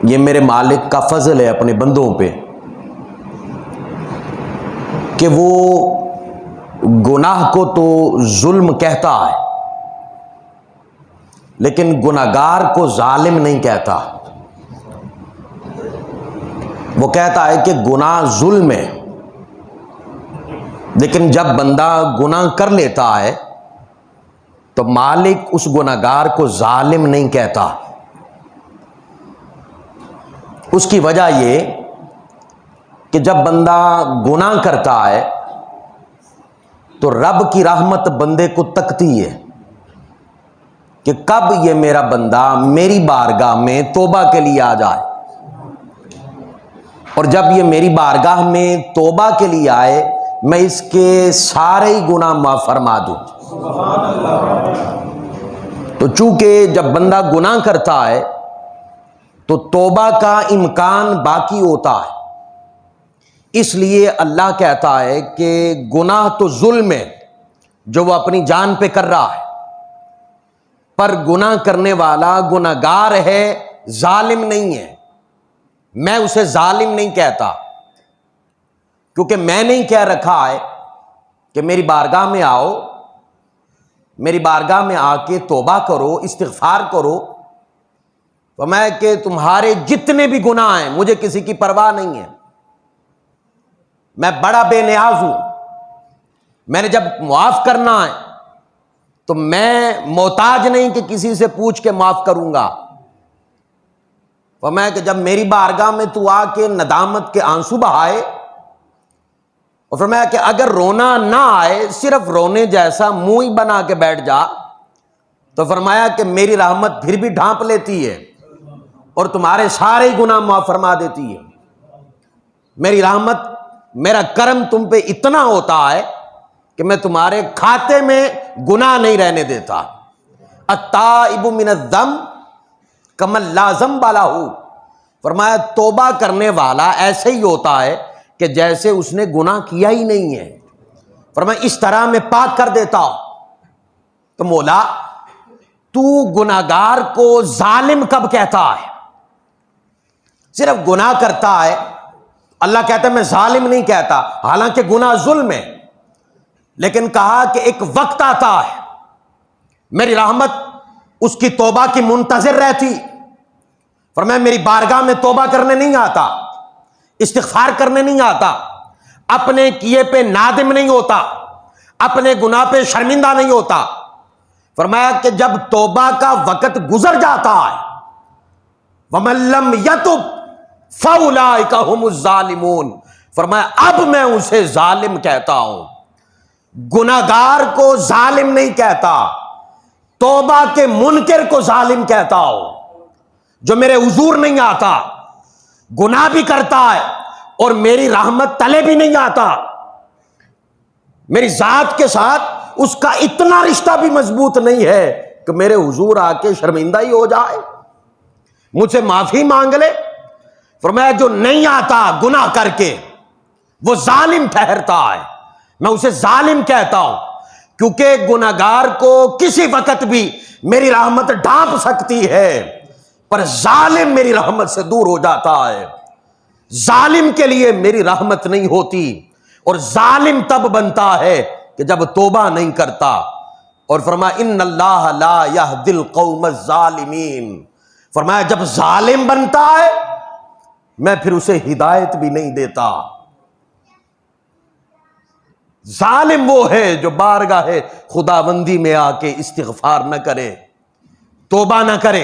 ये मेरे मालिक का फजल है अपने बंदों पे कि वो गुनाह को तो जुल्म कहता है लेकिन गुनाहगार को जालिम नहीं कहता। वो कहता है कि गुनाह जुल्म है, लेकिन जब बंदा गुनाह कर लेता है तो मालिक उस गुनाहगार को जालिम नहीं कहता। उसकी वजह ये कि जब बंदा गुनाह करता है तो रब की रहमत बंदे को तकती है कि कब ये मेरा बंदा मेरी बारगाह में तौबा के लिए आ जाए, और जब ये मेरी बारगाह में तौबा के लिए आए मैं इसके सारे ही गुनाह माफ फरमा दूं। तो चूंकि जब बंदा गुनाह करता है तो तौबा का इम्कान बाकी होता है, इसलिए अल्लाह कहता है कि गुनाह तो जुल्म है जो वो अपनी जान पे कर रहा है, पर गुनाह करने वाला गुनाहगार है, जालिम नहीं है। मैं उसे जालिम नहीं कहता, क्योंकि मैंने ही कह रखा है कि मेरी बारगाह में आओ, मेरी बारगाह में आके तौबा करो, इस्तिग़फ़ार करो। तो मैं कि तुम्हारे जितने भी गुनाह हैं मुझे किसी की परवाह नहीं है, मैं बड़ा बेनियाज हूं। मैंने जब माफ करना है तो मैं मोहताज नहीं कि किसी से पूछ के माफ करूंगा। तो मैं कि जब मेरी बारगाह में तू आके नदामत के आंसू बहाए, और फिर मैं कि अगर रोना ना आए, सिर्फ रोने जैसा मुंह ही बना के बैठ जा, तो फरमाया कि मेरी रहमत फिर भी ढांप लेती है और तुम्हारे सारे गुनाह माफ फरमा देती है। मेरी रहमत, मेरा करम तुम पे इतना होता है कि मैं तुम्हारे खाते में गुनाह नहीं रहने देता। अत्ताइबु मिनज़्ज़म कमल लाज़म बालाहू, फरमाया तौबा करने वाला ऐसे ही होता है कि जैसे उसने गुनाह किया ही नहीं है। फरमाया इस तरह मैं पाक कर देता हूं। तो मौला तू गुनाहगार को जालिम कब कहता है? सिर्फ गुनाह करता है, अल्लाह कहता है मैं जालिम नहीं कहता, हालांकि गुनाह जुल्म है, लेकिन कहा कि एक वक्त आता है मेरी रहमत उसकी तौबा की मुंतज़िर रहती। फरमाया मेरी बारगाह में तौबा करने नहीं आता, इस्तिग़फ़ार करने नहीं आता, अपने किए पे नादिम नहीं होता, अपने गुनाह पे शर्मिंदा नहीं होता। फरमाया कि जब तौबा का वक्त गुजर जाता है, वमन लम यतुब फउलाइका हुमुज़ ज़ालिमून, फरमाया अब मैं उसे जालिम कहता हूं। गुनाहगार को जालिम नहीं कहता, तौबा के मुनकिर को जालिम कहता हूं, जो मेरे हुजूर नहीं आता, गुनाह भी करता है और मेरी रहमत तले भी नहीं आता। मेरी जात के साथ उसका इतना रिश्ता भी मजबूत नहीं है कि मेरे हुजूर आके शर्मिंदा ही हो जाए, मुझसे माफी मांग ले। फरमाया जो नहीं आता गुनाह करके वो जालिम ठहरता है, मैं उसे जालिम कहता हूं, क्योंकि गुनाहगार को किसी वक्त भी मेरी रहमत ढांप सकती है, पर जालिम मेरी रहमत से दूर हो जाता है। जालिम के लिए मेरी रहमत नहीं होती, और जालिम तब बनता है कि जब तौबा नहीं करता। और फरमाया इन्नल्लाह ला यहदिल कौमज़ ज़ालिमीन, फरमाया जब जालिम बनता है मैं फिर उसे हिदायत भी नहीं देता। जालिम वो है जो बारगाह खुदाबंदी में आके इस्तिग़फ़ार न करे, तौबा न करे।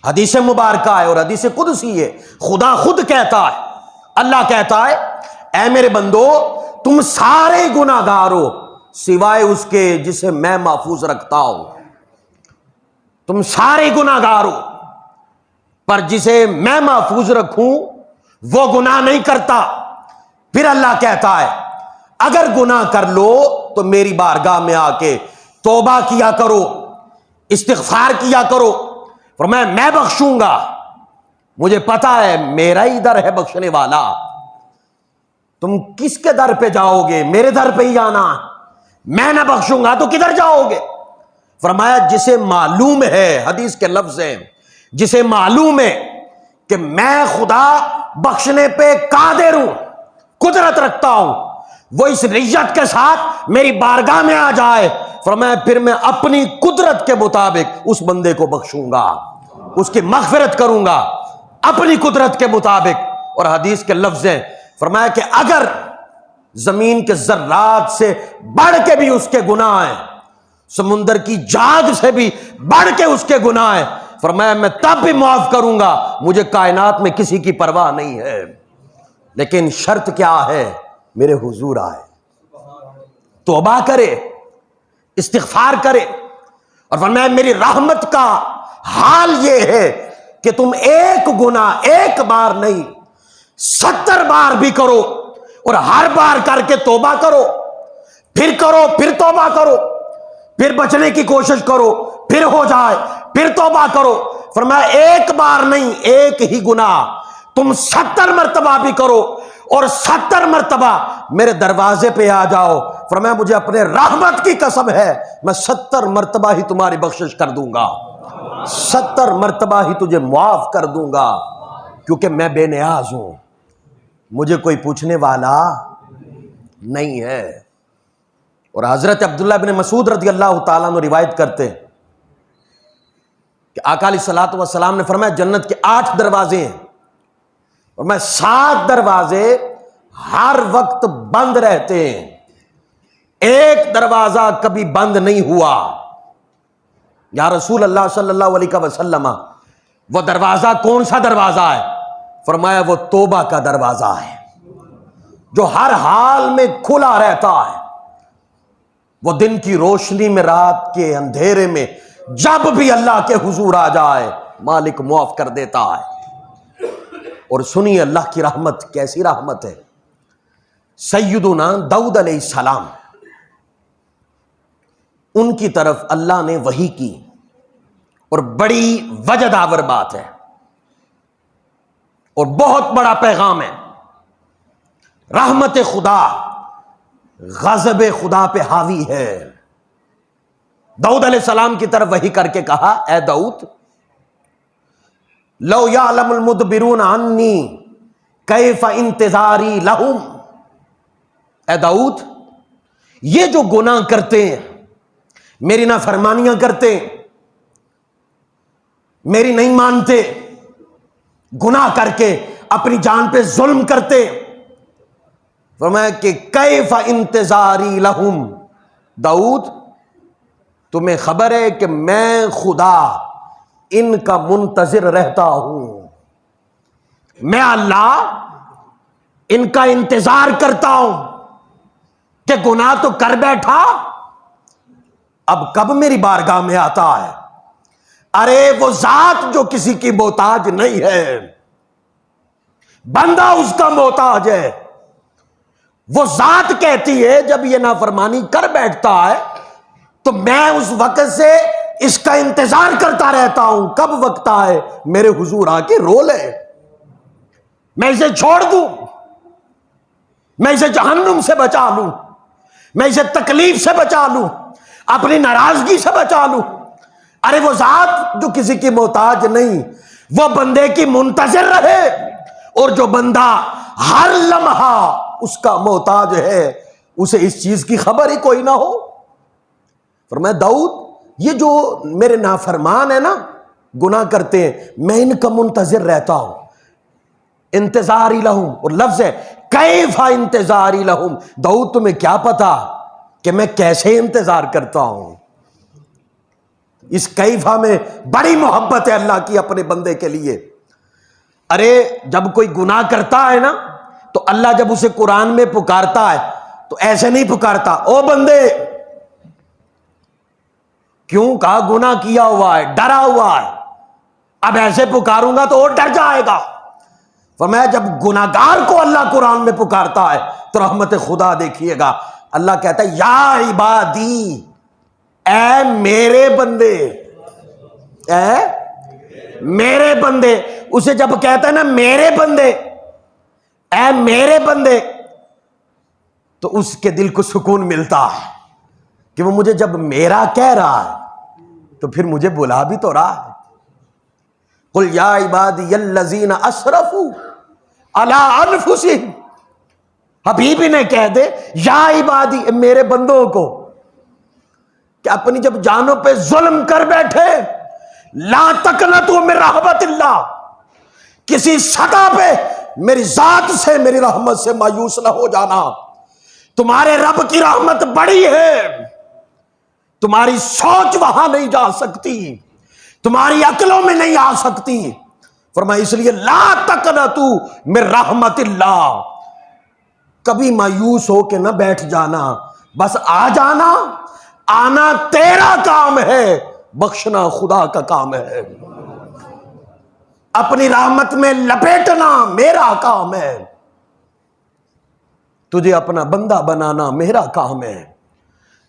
हदीस मुबारका है और हदीस कुदसी है, खुदा खुद कहता है, अल्लाह कहता है ऐ मेरे बंदो तुम सारे गुनाहगार हो सिवाय उसके जिसे मैं महफूज रखता हूं। तुम सारे गुनाहगार हो, पर जिसे मैं महफूज रखूं वो गुनाह नहीं करता। फिर अल्लाह कहता है अगर गुनाह कर लो तो मेरी बारगाह में आके तौबा किया करो, इस्तिग़फ़ार किया करो, और मैं बख्शूंगा। मुझे पता है मेरा ही दर है बख्शने वाला। तुम किसके दर पे जाओगे? मेरे दर पे ही आना। मैं ना बख्शूंगा तो किधर जाओगे? फरमाया जिसे मालूम है, हदीस के लफ्ज हैं, जिसे मालूम है कि मैं खुदा बख्शने पे कादिर हूं, कुदरत रखता हूं, वो इस नियत के साथ मेरी बारगाह में आ जाए, फरमाया फिर मैं अपनी कुदरत के मुताबिक उस बंदे को बख्शूंगा, उसकी मगफिरत करूंगा अपनी कुदरत के मुताबिक। और हदीस के लफ्ज हैं, फरमाया कि अगर जमीन के जर्रात से बढ़ के भी उसके गुनाह हैं, समुंदर की जाग से भी बढ़ के उसके गुनाह हैं, फरमाया मैं तब भी माफ करूंगा, मुझे कायनात में किसी की परवाह नहीं है, लेकिन शर्त क्या है, मेरे हुजूर आए, तौबा करे, इस्तिगफार करे। और फरमाया मेरी रहमत का हाल यह है कि तुम एक गुनाह एक बार नहीं 70 बार भी करो, और हर बार करके तौबा करो, फिर तौबा करो, फिर बचने की कोशिश करो, फिर हो जाए, फिर तौबा करो। फरमाया एक बार नहीं, एक ही गुनाह तुम 70 मरतबा भी करो, और 70 मरतबा मेरे दरवाजे पे आ जाओ, फरमाया मुझे अपने रहमत की कसम है, मैं 70 मरतबा ही तुम्हारी बख्शिश कर दूंगा, 70 मरतबा ही तुझे माफ कर दूंगा, क्योंकि मैं बेनियाज हूं, मुझे कोई पूछने वाला नहीं है। और हजरत अब्दुल्लाह बिन मसूद रज़ी अल्लाह ताला अन्हु रिवायत करते हैं कि आका अलैहिस्सलातु वस्सलाम ने फरमाया जन्नत के 8 दरवाजे हैं, और मैं 7 दरवाजे हर वक्त बंद रहते हैं, एक दरवाजा कभी बंद नहीं हुआ। या रसूल अल्लाह सल्लल्लाहु अलैहि वसल्लम, वो दरवाजा कौन सा दरवाजा है? फरमाया वो तौबा का दरवाजा है, जो हर हाल में खुला रहता है। वो दिन की रोशनी में, रात के अंधेरे में, जब भी अल्लाह के हुजूर आ जाए मालिक मुआफ कर देता है। और सुनिए अल्लाह की रहमत कैसी रहमत है। सैयदुना दाऊद अलैहिस्सलाम, उनकी तरफ अल्लाह ने वही की, और बड़ी वजदावर बात है और बहुत बड़ा पैगाम है। रहमत खुदा गज़ब खुदा पे हावी है। दाऊद अलैहिस्सलाम की तरफ वही करके कहा, ए दाऊद, लौ यालमुल मुदबिरून अन्नी कैफ इंतजारी लहुम, ए दाऊद, ये जो गुनाह करते हैं, मेरी नाफरमानियां करते, मेरी नहीं मानते, गुनाह करके अपनी जान पे जुल्म करते, फरमाया कि कैफ इंतजारी लहुम, दाऊद तुम्हें खबर है कि मैं खुदा इनका मुंतजिर रहता हूं, मैं अल्लाह इनका इंतजार करता हूं कि गुनाह तो कर बैठा, अब कब मेरी बारगाह में आता है। अरे वो जात जो किसी की मोहताज नहीं है, बंदा उसका मोहताज है। वो जात कहती है जब ये नाफरमानी कर बैठता है तो मैं उस वक्त से इसका इंतजार करता रहता हूं, कब वक्त आए मेरे हुजूर आके रो ले, मैं इसे छोड़ दूं, मैं इसे जहन्नुम से बचा लूं, मैं इसे तकलीफ से बचा लूं, अपनी नाराजगी से बचा लूं। अरे वो जात जो किसी की मोहताज नहीं, वो बंदे की मुंतजिर रहे, और जो बंदा हर लम्हा उसका मोहताज है, उसे इस चीज की खबर ही कोई ना हो। फरमाया दाऊद, ये जो मेरे नाफरमान है ना, गुनाह करते हैं, मैं इनका मुंतजिर रहता हूं, इंतजारी लहुम, और लफ्ज है कैफा इंतजारी लहुम। दाऊद तुम्हें क्या पता कि मैं कैसे इंतजार करता हूं। इस कैफा में बड़ी मोहब्बत है अल्लाह की अपने बंदे के लिए। अरे जब कोई गुनाह करता है ना, तो अल्लाह जब उसे कुरान में पुकारता है तो ऐसे नहीं पुकारता, ओ बंदे, क्यों? कहा गुनाह किया हुआ है, डरा हुआ है, अब ऐसे पुकारूंगा तो और डर जाएगा। फरमाया जब गुनाहगार को अल्लाह कुरान में पुकारता है तो रहमत खुदा देखिएगा, अल्लाह कहता है या इबादी, ऐ मेरे बंदे, ऐ मेरे बंदे। उसे जब कहता है ना मेरे बंदे, ऐ मेरे बंदे, तो उसके दिल को सुकून मिलता है कि वो मुझे जब मेरा कह रहा है तो फिर मुझे बुला भी तो रहा है। कुल या इबादियल्लज़ीना असरफू अला अनफुसिहिम, हबीबी ने कह दे या इबादी, मेरे बंदों को, कि अपनी जब जानों पे जुल्म कर बैठे, ला तकनतू मिन रहमतिल्लाह, किसी सदा पे मेरी जात से, मेरी रहमत से मायूस ना हो जाना। तुम्हारे रब की रहमत बड़ी है, तुम्हारी सोच वहां नहीं जा सकती, तुम्हारी अकलों में नहीं आ सकती। फरमाया इसलिए ला तकनतू मिन रहमतिल्लाह, कभी मायूस होके ना बैठ जाना, बस आ जाना। आना तेरा काम है, बख्शना खुदा का काम है। अपनी रहमत में लपेटना मेरा काम है, तुझे अपना बंदा बनाना मेरा काम है।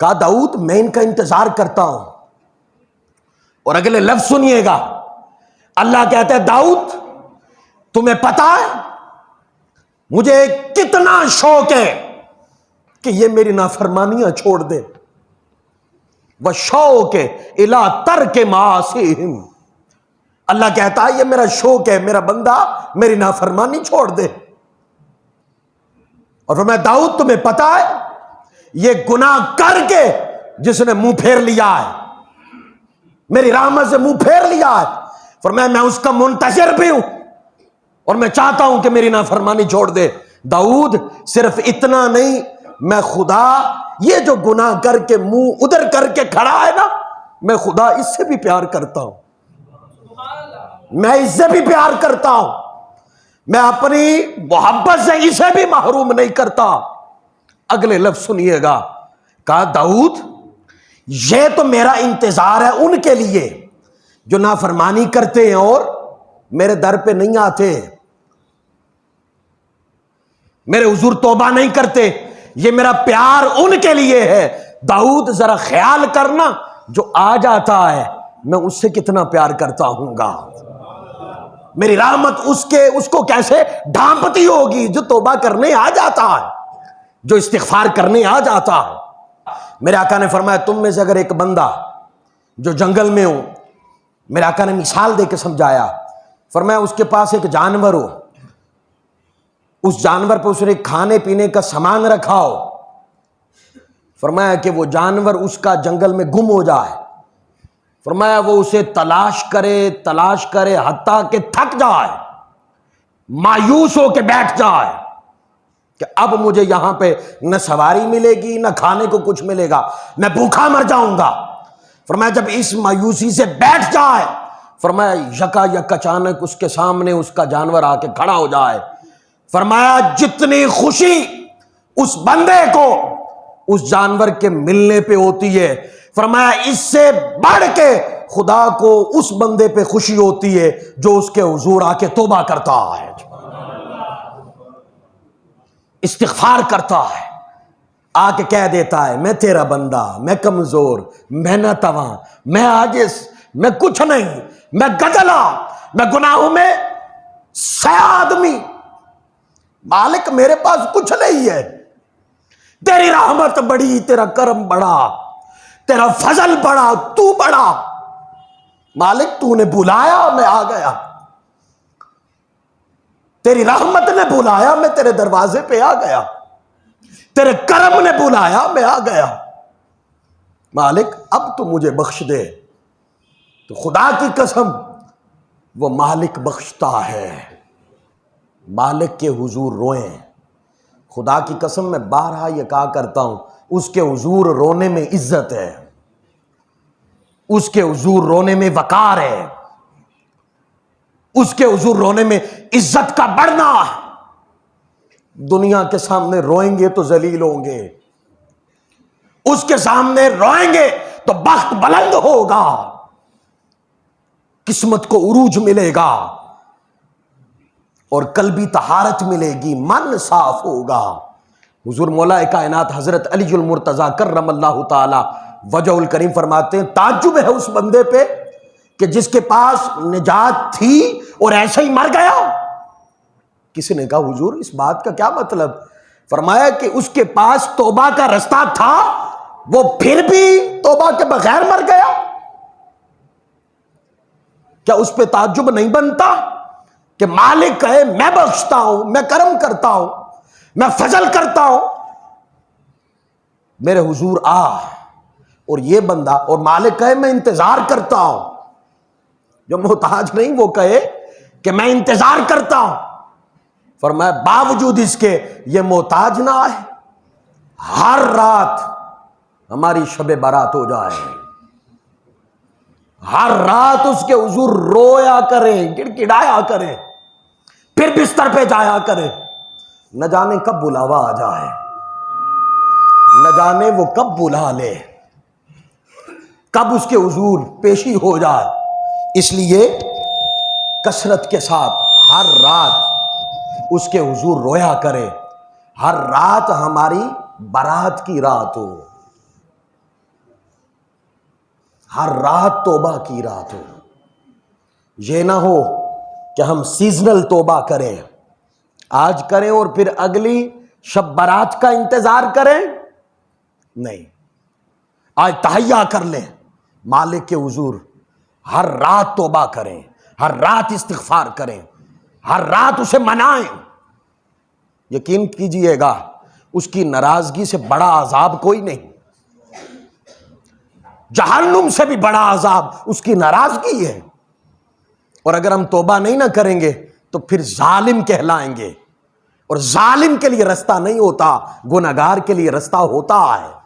कहा दाऊद मैं इनका इंतजार करता हूं। और अगले लफ्ज सुनिएगा, अल्लाह कहता है दाऊद तुम्हें पता है मुझे कितना शौक है कि ये मेरी नाफरमानियां छोड़ दे। वह शौक इला तरके मासिहिम, अल्लाह कहता है ये मेरा शौक है, मेरा बंदा मेरी नाफरमानी छोड़ दे। और फिर मैं दाऊद तुम्हें पता है ये गुनाह करके जिसने मुंह फेर लिया है, मेरी रहमत से मुंह फेर लिया है, फिर मैं उसका मुंतजर भी हूं और मैं चाहता हूं कि मेरी नाफरमानी छोड़ दे। दाऊद सिर्फ इतना नहीं, मैं खुदा ये जो गुनाह करके मुंह उधर करके खड़ा है ना, मैं खुदा इससे भी प्यार करता हूं, मैं इससे भी प्यार करता हूं, मैं अपनी मोहब्बत से इसे भी महरूम नहीं करता। अगले लफ्ज सुनिएगा, कहा दाऊद ये तो मेरा इंतजार है उनके लिए जो नाफरमानी करते हैं और मेरे दर पे नहीं आते, मेरे हुजूर तौबा नहीं करते, ये मेरा प्यार उनके लिए है। दाऊद जरा ख्याल करना, जो आ जाता है मैं उससे कितना प्यार करता हूंगा, मेरी रहमत उसको कैसे ढांपती होगी जो तौबा करने आ जाता है, जो इस्तिग़फ़ार करने आ जाता है। मेरे आका ने फरमाया तुम में से अगर एक बंदा जो जंगल में हो, मेरे आका ने मिसाल दे के समझाया, फरमाया उसके पास एक जानवर हो, उस जानवर पर उसने खाने पीने का सामान रखा हो, फरमाया कि वो जानवर उसका जंगल में गुम हो जाए, फरमाया वो उसे तलाश करे हत्ता के थक जाए, मायूस हो के बैठ जाए कि अब मुझे यहां पे न सवारी मिलेगी न खाने को कुछ मिलेगा, मैं भूखा मर जाऊंगा। फरमाया जब इस मायूसी से बैठ जाए, फरमाया यकायक अचानक उसके सामने उसका जानवर आके खड़ा हो जाए, फरमाया जितनी खुशी उस बंदे को उस जानवर के मिलने पे होती है, फरमाया इससे बढ़ के खुदा को उस बंदे पे खुशी होती है जो उसके हुजूर आके तौबा करता है, इस्तिग़फ़ार करता है, आके कह देता है मैं तेरा बंदा, मैं कमजोर, मैं नातवां, मैं आजिज़, मैं कुछ नहीं, मैं गदला, मैं गुनाहों में सया आदमी, मालिक मेरे पास कुछ नहीं है, तेरी रहमत बड़ी, तेरा करम बड़ा, तेरा फजल बड़ा, तू बड़ा, मालिक तूने बुलाया मैं आ गया, तेरी रहमत ने बुलाया मैं तेरे दरवाजे पे आ गया, तेरे करम ने बुलाया मैं आ गया, मालिक अब तू मुझे बख्श दे। तो खुदा की कसम वो मालिक बख्शता है, मालिक के हुजूर रोएं। खुदा की कसम मैं बारहा ये कहा करता हूं, उसके हुजूर रोने में इज्जत है, उसके हुजूर रोने में वकार है, उसके हुजूर रोने में इज्जत का बढ़ना। दुनिया के सामने रोएंगे तो जलील होंगे, उसके सामने रोएंगे तो बख्त बुलंद होगा, किस्मत को उरूज मिलेगा और कल्बी तहारत मिलेगी, मन साफ होगा। हुजूर मौला कायनात हजरत अलीजुल मुर्तजा कर्रमल्लाहु ताला वजहुल करीम फरमाते हैं ताज्जुब है उस बंदे पे कि जिसके पास निजात थी और ऐसे ही मर गया। किसी ने कहा हुजूर इस बात का क्या मतलब? फरमाया कि उसके पास तौबा का रास्ता था, वो फिर भी तौबा के बगैर मर गया। क्या उस पर ताज्जुब नहीं बनता कि मालिक कहे मैं बख्शता हूं, मैं करम करता हूं, मैं फजल करता हूं, मेरे हुजूर आ। और ये बंदा और मालिक कहे मैं इंतजार करता हूं, जो मोहताज नहीं वो कहे कि मैं इंतजार करता हूं, फरमाया बावजूद इसके ये मोहताज ना आए, हर रात हमारी शबे बारात हो जाए, हर रात उसके हुजूर रोया करें, गिड़गिड़ाया करें, फिर बिस्तर पे जाया करें, न जाने कब बुलावा आ जाए, न जाने वो कब बुला ले, कब उसके हुजूर पेशी हो जाए। इसलिए कसरत के साथ हर रात उसके हुजूर रोया करे, हर रात हमारी बारात की रात हो, हर रात तौबा की रात हो। ये ना हो कि हम सीजनल तौबा करें, आज करें और फिर अगली शब बारात का इंतजार करें, नहीं, आज तहैया कर लें मालिक के हुजूर, हर रात तौबा करें, हर रात इस्तिग़फ़ार करें, हर रात उसे मनाएं। यकीन कीजिएगा उसकी नाराजगी से बड़ा अजाब कोई नहीं, जहन्नुम से भी बड़ा अजाब उसकी नाराजगी है। और अगर हम तौबा नहीं ना करेंगे तो फिर जालिम कहलाएंगे, और जालिम के लिए रास्ता नहीं होता, गुनहगार के लिए रास्ता होता है।